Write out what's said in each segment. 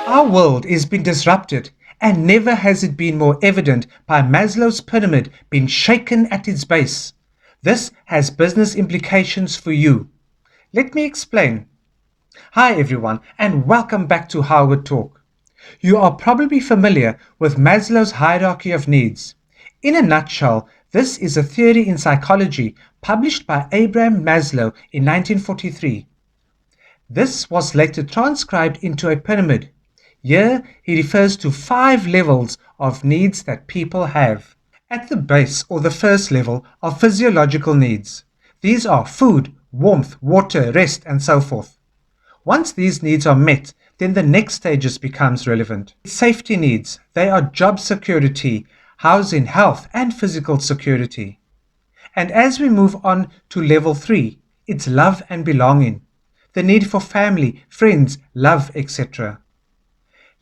Our world is being disrupted, and never has it been more evident by Maslow's pyramid being shaken at its base. This has business implications for you. Let me explain. Hi everyone, and welcome back to Howard Talk. You are probably familiar with Maslow's hierarchy of needs. In a nutshell, this is a theory in psychology published by Abraham Maslow in 1943. This was later transcribed into a pyramid. Here he refers to 5 levels of needs that people have. At the base, or the first level, are physiological needs. These are food, warmth, water, rest, and so forth. Once these needs are met, then the next stages becomes relevant. Safety needs, they are job security, housing, health, and physical security. And as we move on to level 3, it's love and belonging, the need for family, friends, love, etc.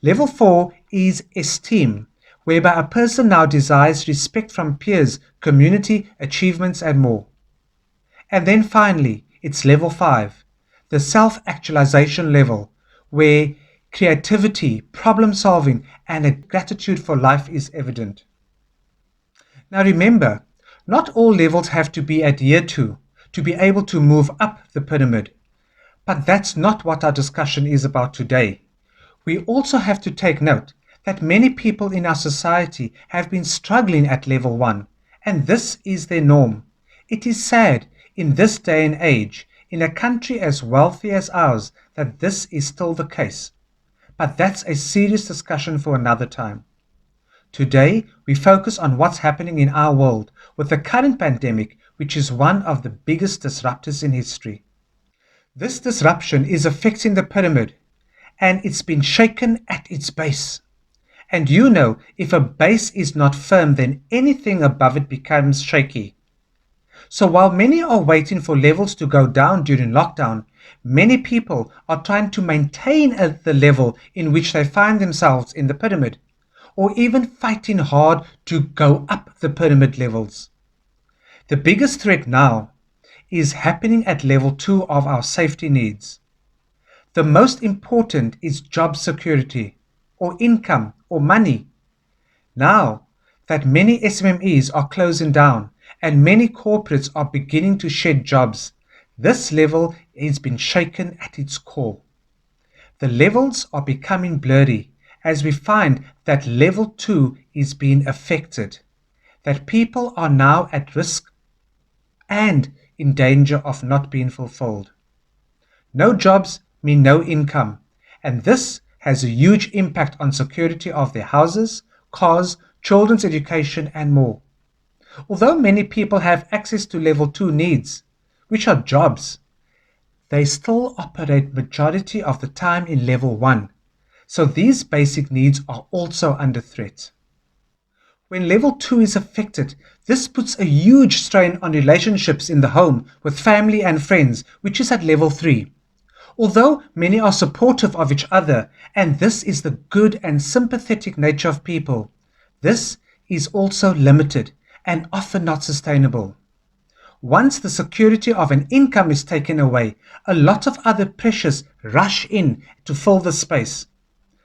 Level 4 is esteem, whereby a person now desires respect from peers, community, achievements, and more. And then finally, it's level 5, the self-actualization level, where creativity, problem solving, and a gratitude for life is evident. Now remember, not all levels have to be adhered to be able to move up the pyramid. But that's not what our discussion is about today. We also have to take note that many people in our society have been struggling at level 1, and this is their norm. It is sad in this day and age, in a country as wealthy as ours, that this is still the case. But that's a serious discussion for another time. Today, we focus on what's happening in our world with the current pandemic, which is one of the biggest disruptors in history. This disruption is affecting the pyramid, and it's been shaken at its base. And you know, if a base is not firm, then anything above it becomes shaky. So while many are waiting for levels to go down during lockdown, many people are trying to maintain at the level in which they find themselves in the pyramid, or even fighting hard to go up the pyramid levels. The biggest threat now is happening at level 2 of our safety needs. The most important is job security, or income, or money. Now that many SMMEs are closing down and many corporates are beginning to shed jobs, this level has been shaken at its core. The levels are becoming blurry as we find that level 2 is being affected, that people are now at risk and in danger of not being fulfilled. No jobs mean no income, and this has a huge impact on security of their houses, cars, children's education, and more. Although many people have access to level 2 needs, which are jobs, they still operate majority of the time in level 1, so these basic needs are also under threat. When level 2 is affected, this puts a huge strain on relationships in the home with family and friends, which is at level 3. Although many are supportive of each other, and this is the good and sympathetic nature of people, this is also limited and often not sustainable. Once the security of an income is taken away, a lot of other pressures rush in to fill the space.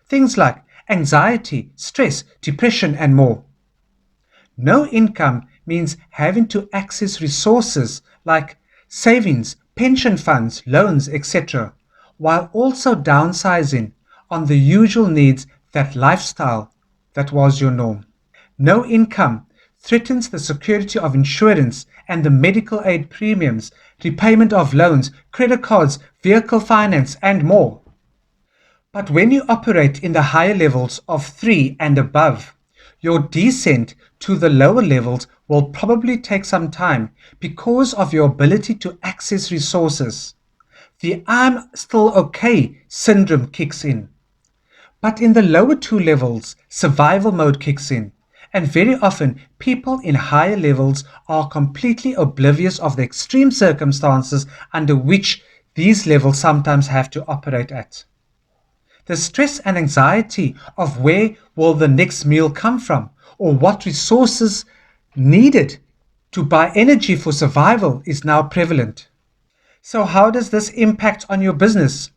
Things like anxiety, stress, depression, and more. No income means having to access resources like savings, pension funds, loans, etc., while also downsizing on the usual needs, that lifestyle that was your norm. No income threatens the security of insurance and the medical aid premiums, repayment of loans, credit cards, vehicle finance, and more. But when you operate in the higher levels of 3 and above, your descent to the lower levels will probably take some time because of your ability to access resources. The "I'm still okay" syndrome kicks in. But in the lower 2 levels, survival mode kicks in, and very often people in higher levels are completely oblivious of the extreme circumstances under which these levels sometimes have to operate at. The stress and anxiety of where will the next meal come from, or what resources needed to buy energy for survival is now prevalent. So how does this impact on your business?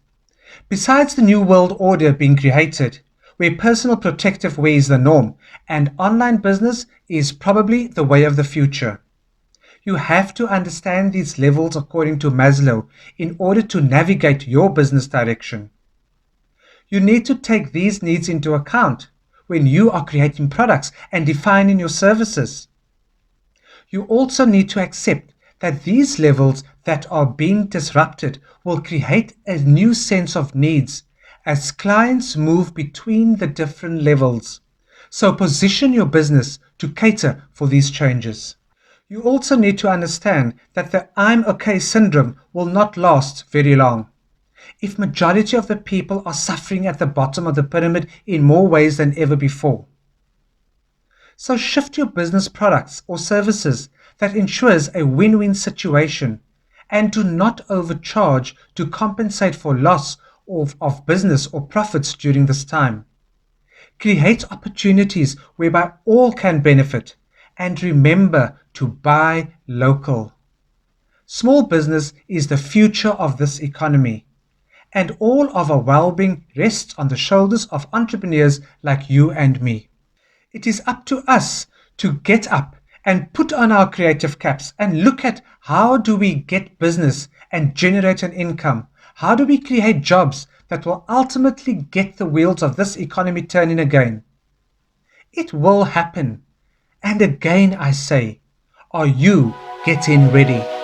Besides the new world order being created, where personal protective wear is the norm and online business is probably the way of the future. You have to understand these levels according to Maslow in order to navigate your business direction. You need to take these needs into account when you are creating products and defining your services. You also need to accept that these levels that are being disrupted will create a new sense of needs as clients move between the different levels. So position your business to cater for these changes. You also need to understand that the I'm okay syndrome will not last very long. If majority of the people are suffering at the bottom of the pyramid in more ways than ever before. So shift your business products or services that ensures a win-win situation and do not overcharge to compensate for loss of business or profits during this time. Create opportunities whereby all can benefit and remember to buy local. Small business is the future of this economy, and all of our well-being rests on the shoulders of entrepreneurs like you and me. It is up to us to get up and put on our creative caps and look at how do we get business and generate an income? How do we create jobs that will ultimately get the wheels of this economy turning again? It will happen. And again I say, are you getting ready?